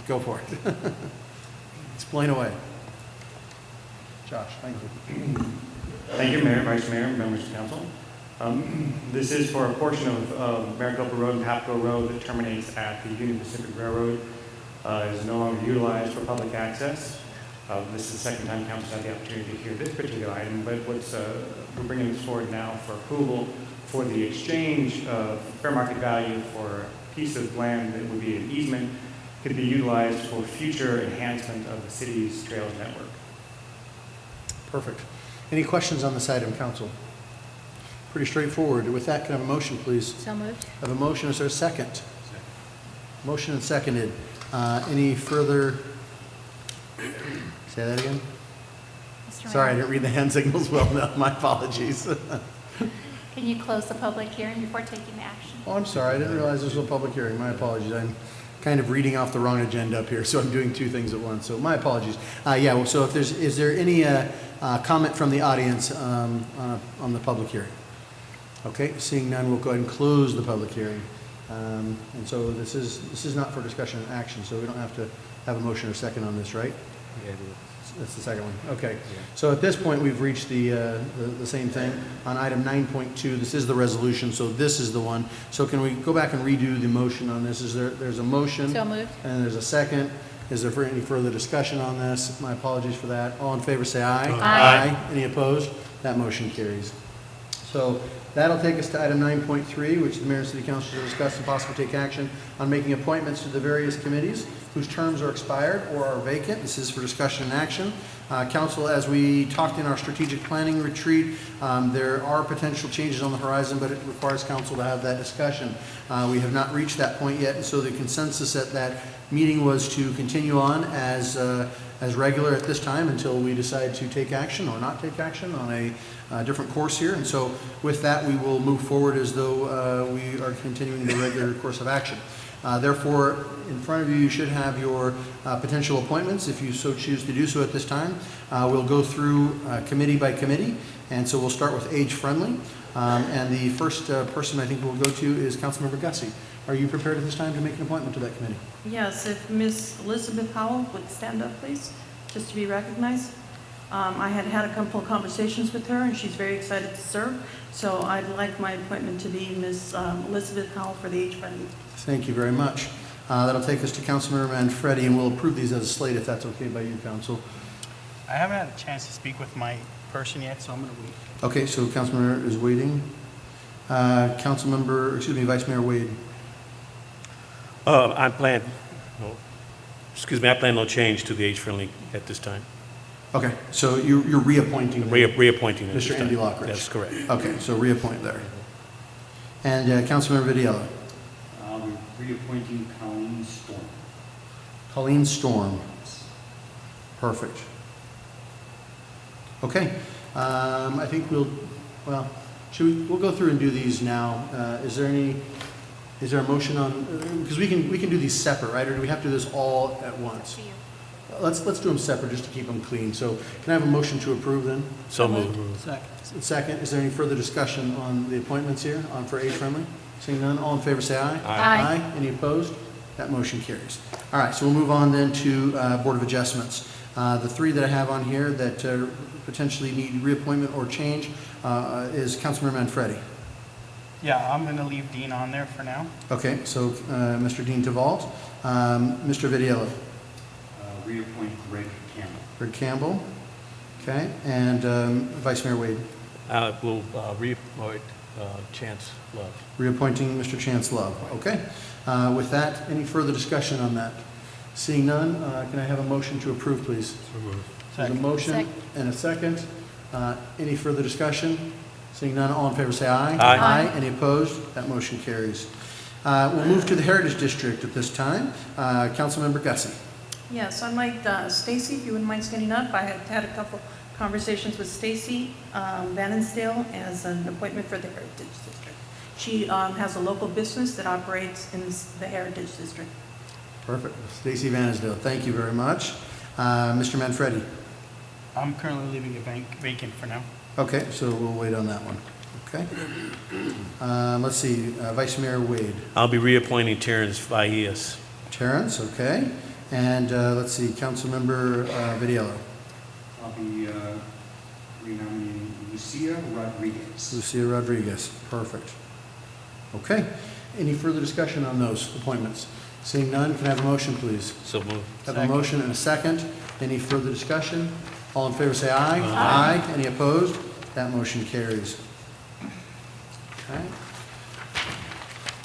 Go for it. Explain away. Josh, thank you. Thank you, Mayor, Vice Mayor, members of council. This is for a portion of Maricopa Road and Papco Road that terminates at the Union Pacific Railroad. It is no longer utilized for public access. This is the second time council's had the opportunity to hear this particular item, but we're bringing this forward now for approval for the exchange of fair market value for a piece of land that would be an easement, could be utilized for future enhancement of the city's trails network. Perfect. Any questions on this item, council? Pretty straightforward. With that, can I have a motion, please? So moved. I have a motion. Is there a second? Motion and seconded. Any further? Say that again? Mr. Sorry, I Mayor, didn't read the hand signals well enough. My apologies. can you close the public hearing before taking action? Oh, I'm sorry. I didn't realize this was a public hearing. My apologies. I'm kind of reading off the wrong agenda up here, so I'm doing two things at once. So my apologies. Yeah, well, so if is there any comment from the audience on the public hearing? Okay, seeing none, we'll go ahead and close the public hearing. And so this is not for discussion and action, so we don't have to have a motion or second on this, right? Yeah, That's the second one. Okay. So at this point, we've reached the same thing. On item 9.2, this is the resolution, so this is the one. So can we go back and redo the motion on this? There's a motion. So moved. And there's a second. Is there any further discussion on this? My apologies for that. All in favor, say aye. Aye. Any opposed? That motion carries. So that'll take us to item 9.3, which the mayor and city council shall discuss and possibly take action on making appointments to the various committees whose terms are expired or are vacant. This is for discussion and action. Council, as we talked in our strategic planning retreat, there are potential changes on the horizon, but it requires council to have that discussion. We have not reached that point yet, and so the consensus at that meeting was to continue on as regular at this time until we decide to take action or not take action on a different course here. And so with that, we will move forward as though we are continuing the regular course of action. Therefore, in front of you, you should have your potential appointments if you so choose to do so at this time. We'll go through committee by committee, and so we'll start with age-friendly. And the first person I think we'll go to is Councilmember Gussie. Are you prepared at this time to make an appointment to that committee? Yes, if Miss Elizabeth Howell would stand up, please, just to be recognized. I had a couple of conversations with her, and she's very excited to serve. So I'd like my appointment to be Miss Elizabeth Howell for the age-friendly. Thank you very much. That'll take us to Councilmember Manfredi, and we'll approve these as a slate if that's okay by you, Council. I haven't had a chance to speak with my person yet, so I'm going to wait. Okay, so Councilmember is waiting. Vice Mayor Wade. I plan no change to the age-friendly at this time. Okay, so you're reappointing. Reappointing. Mr. Andy Lockridge. That's correct. Okay, so reappoint there. And Councilmember Vidiello. Reappointing Colleen Storm. Colleen Storm. Perfect. Okay, I think we'll go through and do these now. Is there a motion on, because we can do these separate, right? Or do we have to do this all at once? Let's do them separate just to keep them clean. So can I have a motion to approve then? So moved. Second. Is there any further discussion on the appointments here for age-friendly? Seeing none, all in favor say aye. Aye. Any opposed? That motion carries. All right, so we'll move on then to Board of Adjustments. The three that I have on here that potentially need reappointment or change is Councilmember Manfredi. Yeah, I'm going to leave Dean on there for now. Okay, so Mr. Dean Tavalt. Mr. Vidiello. Reappoint Greg Campbell. Greg Campbell. Okay, and Vice Mayor Wade. We'll reappoint Chance Love. Reappointing Mr. Chance Love. Okay. With that, any further discussion on that? Seeing none, can I have a motion to approve, please? So moved. There's a motion and a second. Any further discussion? Seeing none, all in favor say aye. Aye. Any opposed? That motion carries. We'll move to the Heritage District at this time. Councilmember Gussie. Yes, I'd like Stacy, if you wouldn't mind standing up. I had a couple conversations with Stacy Vanensdale as an appointment for the Heritage District. She has a local business that operates in the Heritage District. Perfect. Stacy Vansdale, thank you very much. Mr. Manfredi? I'm currently leaving it vacant for now. Okay, so we'll wait on that one. Okay. Let's see, Vice Mayor Wade. I'll be reappointing Terrence Valles. Terrence, okay. And let's see, Councilmember Vidiello. I'll be renominating Lucia Rodriguez. Lucia Rodriguez, perfect. Okay. Any further discussion on those appointments? Seeing none, can I have a motion, please? So moved. Have a motion and a second. Any further discussion? All in favor say aye. Aye. Any opposed? That motion carries. Okay.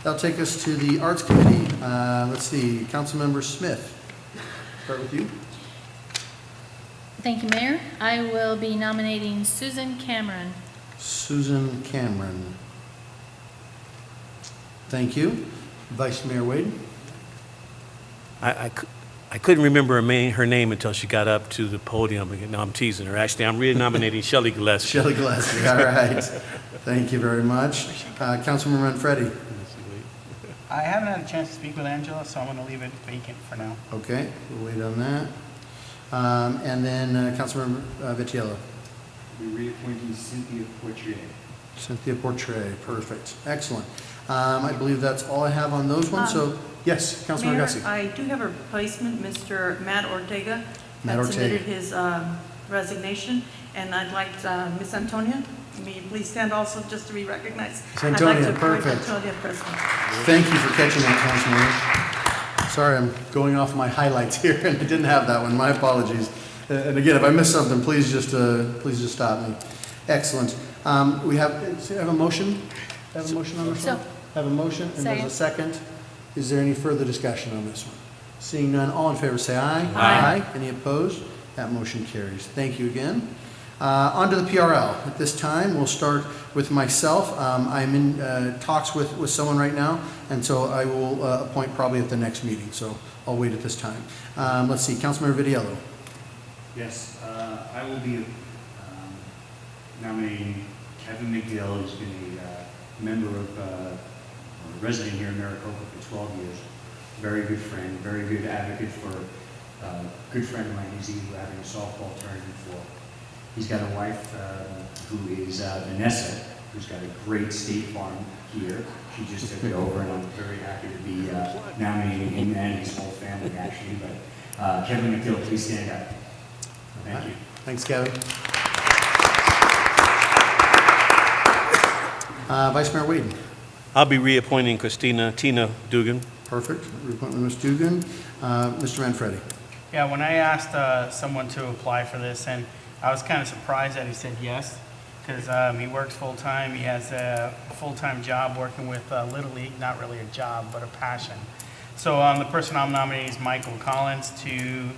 That'll take us to the Arts Committee. Let's see, Councilmember Smith. Start with you. Thank you, Mayor. I will be nominating Susan Cameron. Susan Cameron. Thank you. Vice Mayor Wade. I couldn't remember her name until she got up to the podium. No, I'm teasing her. Actually, I'm re-nominating Shelley Gillespie. Shelley Gillespie, all right. Thank you very much. Councilman Manfredi. I haven't had a chance to speak with Angela, so I'm going to leave it vacant for now. Okay, we'll wait on that. And then Councilmember Vitiello. We're reappointing Cynthia Portray. Cynthia Portray, perfect. Excellent. I believe that's all I have on those ones. So, yes, Councilman Mayor, Agassi. I do have a replacement, Mr. Matt Ortega. Matt That Ortega. submitted his resignation, and I'd like Ms. Antonia, may you please stand also just to be recognized. Ms. Antonia, I'd like to appoint perfect. Antonia President. Thank you for catching that, Councilman. Sorry, I'm going off my highlights here, and I didn't have that one. My apologies. And again, if I missed something, please just stop me. Excellent. We have a motion? Have a motion on this one? Have a motion, and there's a second. Is there any further discussion on this one? Seeing none, all in favor say aye. Aye. Any opposed? That motion carries. Thank you again. On to the PRL. At this time, we'll start with myself. I'm in talks with someone right now, and so I will appoint probably at the next meeting, so I'll wait at this time. Let's see, Councilmember Vidiello. Yes, I will be nominating Kevin McDill, who's been a member of, or resident here in Maricopa for 12 years. Very good friend, very good advocate for a good friend of mine who's having a softball tournament for. He's got a wife who is Vanessa, who's got a great state farm here. She just took it over, and I'm very happy to be nominating him and his whole family, actually. But Kevin McDill, please stand up. Thank you. Thanks, Kevin. Vice Mayor Wade. I'll be reappointing Tina Dugan. Perfect. Reappointment, Ms. Dugan. Mr. Manfredi. Yeah, when I asked someone to apply for this, and I was kind of surprised that he said yes, because he works full-time. He has a full-time job working with Little League, not really a job, but a passion. So the person I'm nominating is Michael Collins to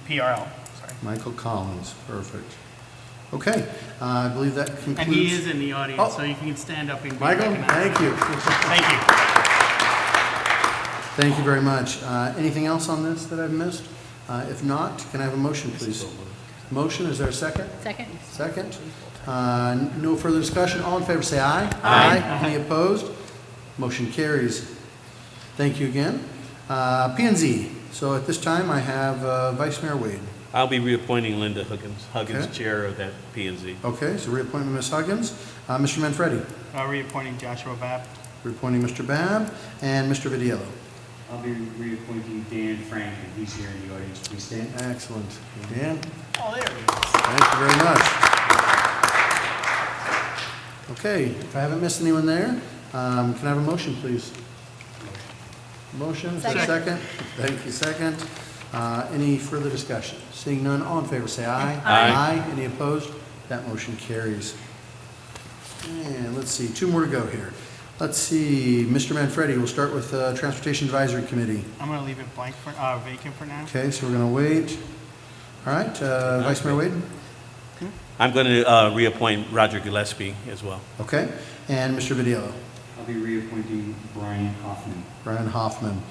PRL. Sorry. Michael Collins, perfect. Okay, I believe that concludes. And he is in the audience, Oh. so you can stand up and be Michael, recognized. thank you. Thank you. Thank you very much. Anything else on this that I've missed? If not, can I have a motion, please? Motion, is there a second? Second. Second. No further discussion. All in favor say aye. Aye. Any opposed? Motion carries. Thank you again. P&Z. So at this time, I have Vice Mayor Wade. I'll be reappointing Linda Huggins, Okay. chair of that P&Z. Okay, so reappointment Ms. Huggins. Mr. Manfredi. Reappointing Joshua Babb. Reappointing Mr. Babb. And Mr. Vidiello. I'll be reappointing Dan Franklin. He's here in the audience. Please stand. Excellent. Dan? Oh, there he is. Thank you very much. Okay, if I haven't missed anyone there, can I have a motion, please? Motion, is there a second? Thank you, second. Any further discussion? Seeing none, all in favor say aye. Aye. Any opposed? That motion carries. And let's see, two more to go here. Let's see, Mr. Manfredi, we'll start with Transportation Advisory Committee. I'm going to leave it vacant for now. Okay, so we're going to wait. All right, Vice Mayor Wade? I'm going to reappoint Roger Gillespie as well. Okay, and Mr. Vidiello? I'll be reappointing Brian Hoffman. Brian Hoffman.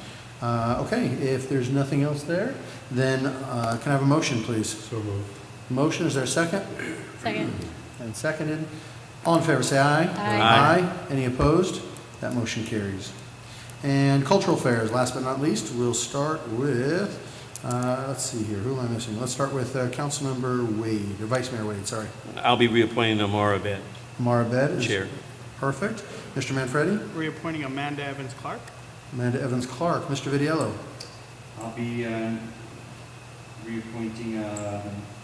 Okay, if there's nothing else there, then can I have a motion, please? So moved. Motion, is there a second? Second. And seconded. All in favor, say aye. Aye. Any opposed? That motion carries. And cultural fairs, last but not least, we'll start with, let's see here, who am I missing? Let's start with Councilmember Wade, or Vice Mayor Wade, sorry. I'll be reappointing Amara Bed. Mara Bed is Chair. perfect. Mr. Manfredi? Reappointing Amanda Evans Clark. Amanda Evans Clark. Mr. Vidiello? I'll be reappointing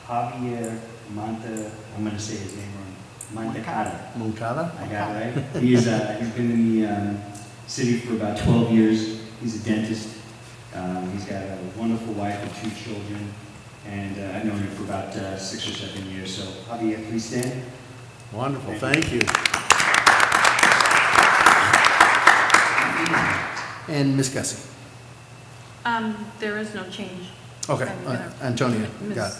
Javier Monte, I'm going to say his name wrong, Moncada. Moncada? I got it right. He's been in the city for about 12 years. He's a dentist. He's got a wonderful wife and 2 children. And I've known him for about 6 or 7 years. So Javier, please stand. Wonderful, thank you. And Ms. Gussie? There is no change. Okay, I'm gonna- Antonia, Ms. got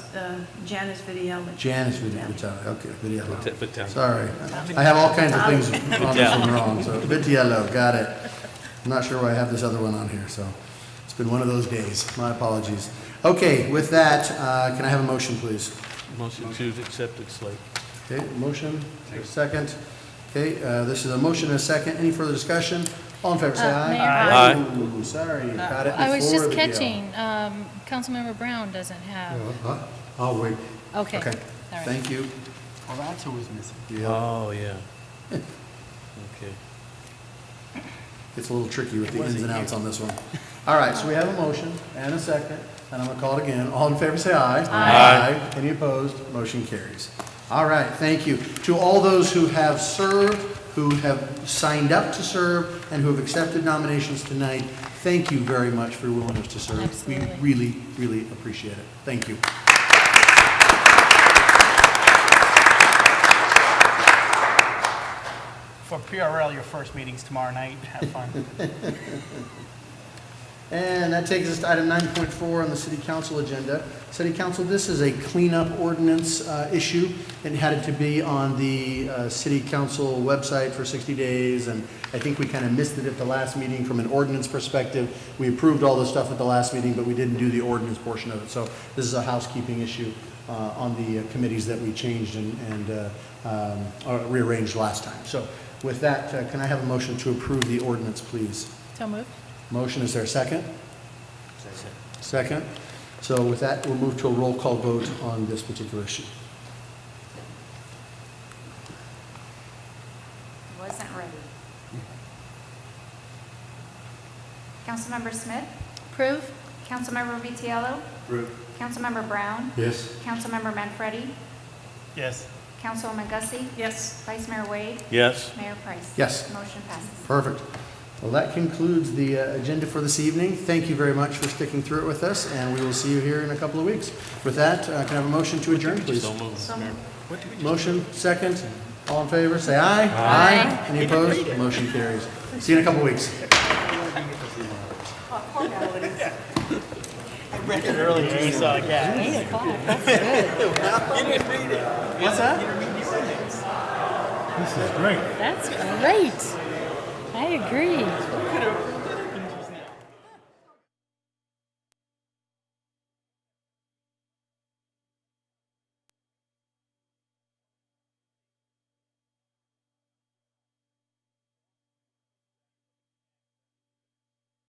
Janice Vidiello. Janice Vitiello, okay, Vitiello. Vitiello. Sorry, I have all kinds of things on this one wrong, so Vitiello, got it. I'm not sure why I have this other one on here, so it's been one of those days, my apologies. Okay, with that, can I have a motion, please? Motion to accept it, slate. Okay, motion, a second. Okay, this is a motion and a second. Any further discussion? All in favor, say aye. Mayor, Aye. Ooh, sorry, got it I was before just the catching, Councilmember Brown doesn't have, I'll wait. okay. Okay, All right. thank you. Well, that's who was missing. Yeah, Oh, yeah. Okay. it's a little tricky with the ins and outs on this one. All right, so we have a motion and a second, and I'm gonna call it again. All in favor, say aye. Aye. Any opposed? Motion carries. All right, thank you. To all those who have served, who have signed up to serve, and who have accepted nominations tonight, thank you very much for your willingness to serve. Absolutely. We really, really appreciate it. Thank you. For PRL, your first meeting's tomorrow night. Have fun. And that takes us to item 9.4 on the city council agenda. City council, this is a cleanup ordinance issue. It had to be on the city council website for 60 days, and I think we kind of missed it at the last meeting from an ordinance perspective. We approved all the stuff at the last meeting, but we didn't do the ordinance portion of it. So this is a housekeeping issue on the committees that we changed and rearranged last time. So with that, can I have a motion to approve the ordinance, please? So moved. Motion, is there a second? Second. So with that, we'll move to a roll call vote on this particular issue. Wasn't ready. Councilmember Smith? Approve? Councilmember Vitiello? Approve. Councilmember Brown? Yes. Councilmember Manfredi? Yes. Councilwoman Gussie? Yes. Vice Mayor Wade? Yes. Mayor Price? Yes. Motion passes. Perfect. Well, that concludes the agenda for this evening. Thank you very much for sticking through it with us, and we will see you here in a couple of weeks. With that, can I have a motion to adjourn, please? So moved. Motion, second. All in favor, say aye. Aye. Any opposed? Motion carries. See you in a couple of weeks. I read it earlier and saw a gap. 8 o'clock, that's good. What's that? This is great. That's great. I agree.